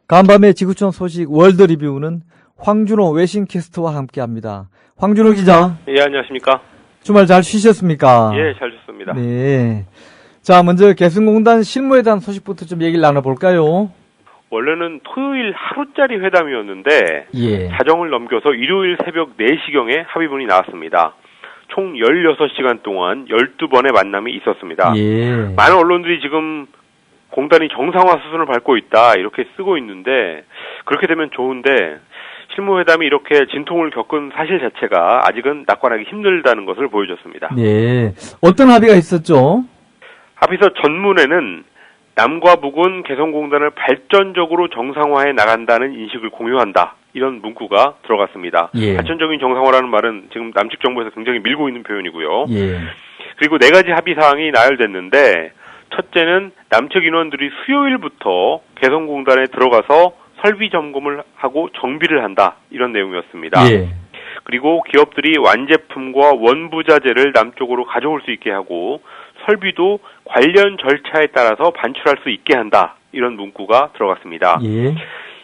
간밤의 지구촌 소식 월드 리뷰는 황준호 외신캐스트와 함께합니다. 황준호 기자. 예, 안녕하십니까. 주말 잘 쉬셨습니까? 예, 잘 쉬었습니다. 네. 자, 먼저 개성공단 실무에 대한 소식부터 좀 얘기를 나눠볼까요? 원래는 토요일 하루짜리 회담이었는데 예. 자정을 넘겨서 일요일 새벽 4시경에 합의문이 나왔습니다. 총 16시간 동안 12번의 만남이 있었습니다. 예. 많은 언론들이 지금 공단이 정상화 수순을 밟고 있다 이렇게 쓰고 있는데 그렇게 되면 좋은데 실무회담이 이렇게 진통을 겪은 사실 자체가 아직은 낙관하기 힘들다는 것을 보여줬습니다. 네. 어떤 합의가 있었죠? 합의서 전문에는 남과 북은 개성공단을 발전적으로 정상화해 나간다는 인식을 공유한다. 이런 문구가 들어갔습니다. 예. 발전적인 정상화라는 말은 지금 남측 정부에서 굉장히 밀고 있는 표현이고요. 예. 그리고 4가지 합의 사항이 나열됐는데 첫째는 남측 인원들이 수요일부터 개성공단에 들어가서 설비 점검을 하고 정비를 한다. 이런 내용이었습니다. 예. 그리고 기업들이 완제품과 원부자재를 남쪽으로 가져올 수 있게 하고 설비도 관련 절차에 따라서 반출할 수 있게 한다. 이런 문구가 들어갔습니다. 예.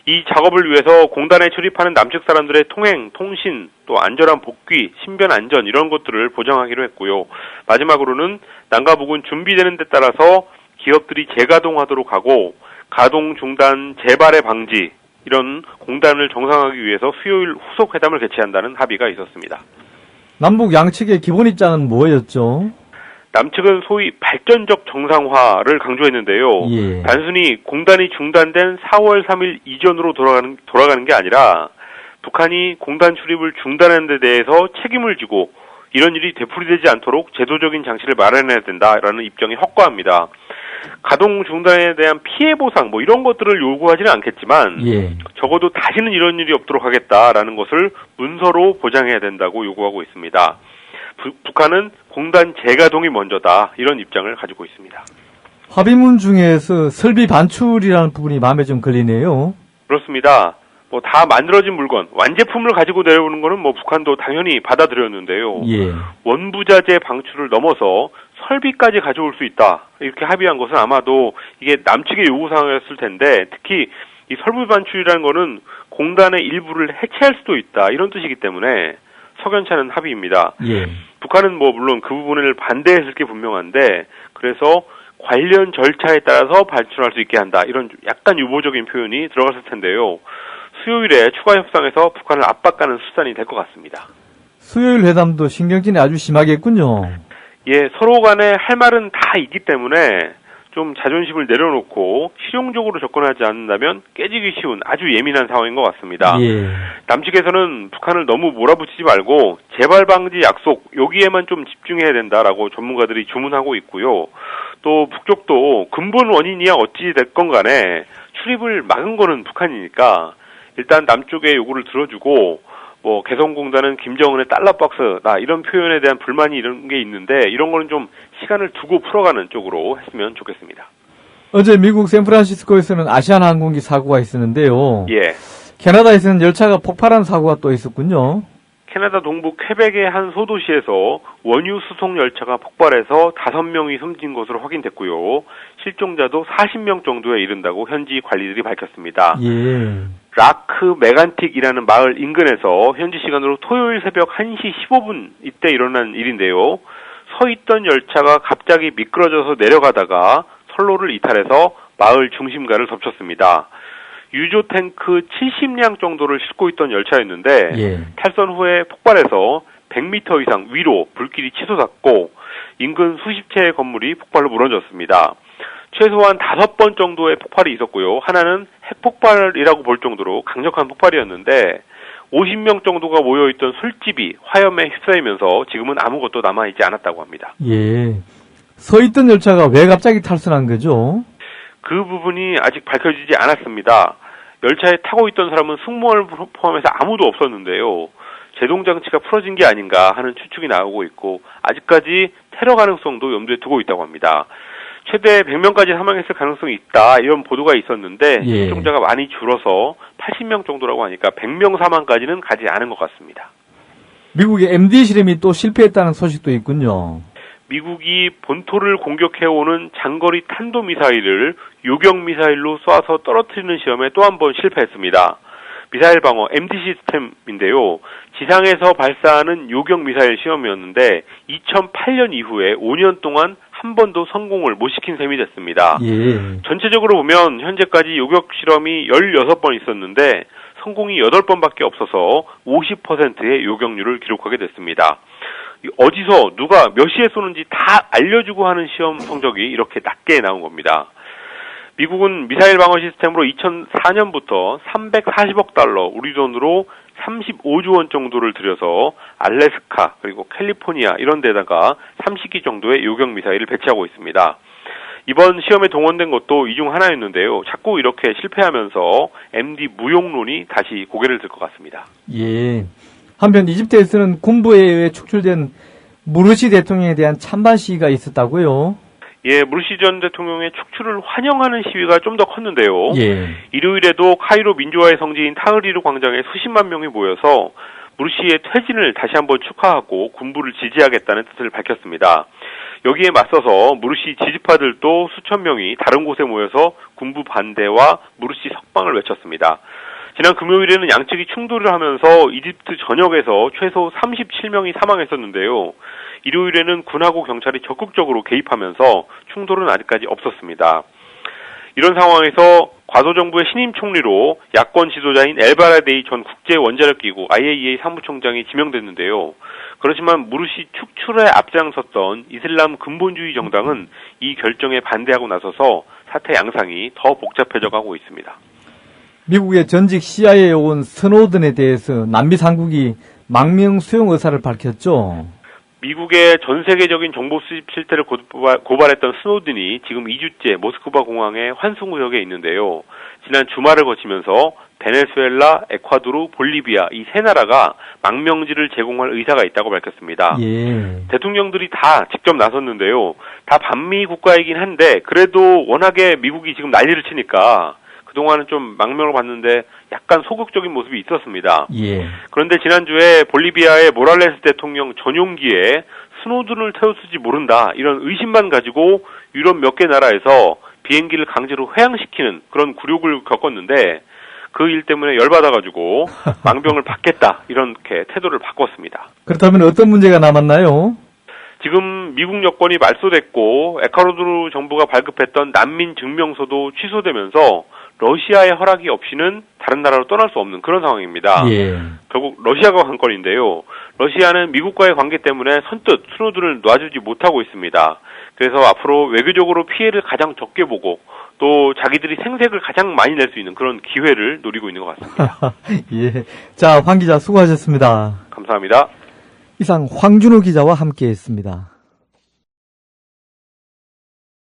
이 작업을 위해서 공단에 출입하는 남측 사람들의 통행, 통신, 또 안전한 복귀, 신변 안전 이런 것들을 보장하기로 했고요. 마지막으로는 남과 북은 준비되는 데 따라서 기업들이 재가동하도록 하고 가동 중단, 재발의 방지 이런 공단을 정상화하기 위해서 수요일 후속 회담을 개최한다는 합의가 있었습니다. 남북 양측의 기본 입장은 뭐였죠? 남측은 소위 발전적 정상화를 강조했는데요. 예. 단순히 공단이 중단된 4월 3일 이전으로 돌아가는 게 아니라 북한이 공단 출입을 중단하는 데 대해서 책임을 지고 이런 일이 되풀이되지 않도록 제도적인 장치를 마련해야 된다라는 입장이 확고합니다. 가동 중단에 대한 피해 보상 뭐 이런 것들을 요구하지는 않겠지만 예. 적어도 다시는 이런 일이 없도록 하겠다라는 것을 문서로 보장해야 된다고 요구하고 있습니다. 북한은 공단 재가동이 먼저다 이런 입장을 가지고 있습니다. 합의문 중에서 설비 반출이라는 부분이 마음에 좀 걸리네요. 그렇습니다. 뭐 다 만들어진 물건, 완제품을 가지고 내려오는 거는 뭐 북한도 당연히 받아들였는데요. 예. 원부자재 방출을 넘어서 설비까지 가져올 수 있다. 이렇게 합의한 것은 아마도 이게 남측의 요구사항이었을 텐데 특히 이 설비 반출이라는 거는 공단의 일부를 해체할 수도 있다. 이런 뜻이기 때문에 석연찮은 합의입니다. 예. 북한은 뭐 물론 그 부분을 반대했을 게 분명한데 그래서 관련 절차에 따라서 발출할 수 있게 한다. 이런 약간 유보적인 표현이 들어갔을 텐데요. 수요일에 추가 협상에서 북한을 압박하는 수단이 될 것 같습니다. 수요일 회담도 신경전이 아주 심하겠군요. 예, 서로 간에 할 말은 다 있기 때문에 좀 자존심을 내려놓고 실용적으로 접근하지 않는다면 깨지기 쉬운 아주 예민한 상황인 것 같습니다. 예. 남측에서는 북한을 너무 몰아붙이지 말고 재발 방지 약속 여기에만 좀 집중해야 된다라고 전문가들이 주문하고 있고요. 또 북쪽도 근본 원인이야 어찌 됐건 간에 출입을 막은 거는 북한이니까 일단 남쪽의 요구를 들어주고 뭐 개성공단은 김정은의 달러박스다 이런 표현에 대한 불만이 이런 게 있는데 이런 거는 좀 시간을 두고 풀어가는 쪽으로 했으면 좋겠습니다. 어제 미국 샌프란시스코에서는 아시아나항공기 사고가 있었는데요. 예. 캐나다에서는 열차가 폭발한 사고가 또 있었군요. 캐나다 동부 퀘벡의 한 소도시에서 원유 수송 열차가 폭발해서 5명이 숨진 것으로 확인됐고요. 실종자도 40명 정도에 이른다고 현지 관리들이 밝혔습니다. 예. 라크 메간틱이라는 마을 인근에서 현지 시간으로 토요일 새벽 1시 15분 이때 일어난 일인데요. 서 있던 열차가 갑자기 미끄러져서 내려가다가 선로를 이탈해서 마을 중심가를 덮쳤습니다. 유조 탱크 70량 정도를 싣고 있던 열차였는데 예. 탈선 후에 폭발해서 100m 이상 위로 불길이 치솟았고 인근 수십 채의 건물이 폭발로 무너졌습니다. 최소한 5번 정도의 폭발이 있었고요. 하나는 핵폭발이라고 볼 정도로 강력한 폭발이었는데 50명 정도가 모여있던 술집이 화염에 휩싸이면서 지금은 아무것도 남아있지 않았다고 합니다. 예. 서 있던 열차가 왜 갑자기 탈선한 거죠? 그 부분이 아직 밝혀지지 않았습니다. 열차에 타고 있던 사람은 승무원을 포함해서 아무도 없었는데요. 제동장치가 풀어진 게 아닌가 하는 추측이 나오고 있고 아직까지 테러 가능성도 염두에 두고 있다고 합니다. 최대 100명까지 사망했을 가능성이 있다 이런 보도가 있었는데 예. 실종자가 많이 줄어서 80명 정도라고 하니까 100명 사망까지는 가지 않은 것 같습니다. 미국의 MD 실험이 또 실패했다는 소식도 있군요. 미국이 본토를 공격해오는 장거리 탄도미사일을 요격미사일로 쏴서 떨어뜨리는 시험에 또 한 번 실패했습니다. 미사일 방어 MD 시스템인데요. 지상에서 발사하는 요격미사일 시험이었는데 2008년 이후에 5년 동안 한 번도 성공을 못 시킨 셈이 됐습니다. 예. 전체적으로 보면 현재까지 요격 실험이 16번 있었는데 성공이 8번밖에 없어서 50%의 요격률을 기록하게 됐습니다. 어디서 누가 몇 시에 쏘는지 다 알려주고 하는 시험 성적이 이렇게 낮게 나온 겁니다. 미국은 미사일 방어 시스템으로 2004년부터 340억 달러, 우리 돈으로 35조 원 정도를 들여서 알래스카 그리고 캘리포니아 이런 데다가 30기 정도의 요격 미사일을 배치하고 있습니다. 이번 시험에 동원된 것도 이 중 하나였는데요. 자꾸 이렇게 실패하면서 MD 무용론이 다시 고개를 들 것 같습니다. 예. 한편 이집트에서는 군부에 의해 축출된 무르시 대통령에 대한 찬반 시위가 있었다고요? 예, 무르시 전 대통령의 축출을 환영하는 시위가 좀 더 컸는데요. 예. 일요일에도 카이로 민주화의 성지인 타흐리르 광장에 수십만 명이 모여서 무르시의 퇴진을 다시 한번 축하하고 군부를 지지하겠다는 뜻을 밝혔습니다. 여기에 맞서서 무르시 지지파들도 수천 명이 다른 곳에 모여서 군부 반대와 무르시 석방을 외쳤습니다. 지난 금요일에는 양측이 충돌을 하면서 이집트 전역에서 최소 37명이 사망했었는데요. 일요일에는 군하고 경찰이 적극적으로 개입하면서 충돌은 아직까지 없었습니다. 이런 상황에서 과도정부의 신임 총리로 야권 지도자인 엘바라데이 전 국제원자력기구 IAEA 사무총장이 지명됐는데요. 그렇지만 무르시 축출에 앞장섰던 이슬람 근본주의 정당은 이 결정에 반대하고 나서서 사태 양상이 더 복잡해져 가고 있습니다. 미국의 전직 CIA 요원 스노든에 대해서 남미 당국이 망명 수용 의사를 밝혔죠. 미국의 전 세계적인 정보 수집 실태를 고발했던 스노든이 지금 2주째 모스크바 공항의 환승구역에 있는데요. 지난 주말을 거치면서 베네수엘라, 에콰도르, 볼리비아 이 세 나라가 망명지를 제공할 의사가 있다고 밝혔습니다. 예. 대통령들이 다 직접 나섰는데요. 다 반미 국가이긴 한데 그래도 워낙에 미국이 지금 난리를 치니까 그동안은 좀 망명을 받는데 약간 소극적인 모습이 있었습니다. 예. 그런데 지난주에 볼리비아의 모랄레스 대통령 전용기에 스노든을 태웠을지 모른다 이런 의심만 가지고 유럽 몇 개 나라에서 비행기를 강제로 회항시키는 그런 굴욕을 겪었는데 그 일 때문에 열받아가지고 망명을 받겠다 이렇게 태도를 바꿨습니다. 그렇다면 어떤 문제가 남았나요? 지금 미국 여권이 말소됐고 에콰도르 정부가 발급했던 난민 증명서도 취소되면서 러시아의 허락이 없이는 다른 나라로 떠날 수 없는 그런 상황입니다. 예. 결국 러시아가 관건인데요. 러시아는 미국과의 관계 때문에 선뜻 스노든을 놔주지 못하고 있습니다. 그래서 앞으로 외교적으로 피해를 가장 적게 보고 또 자기들이 생색을 가장 많이 낼 수 있는 그런 기회를 노리고 있는 것 같습니다. 예. 자, 황 기자 수고하셨습니다. 감사합니다. 이상 황준호 기자와 함께했습니다.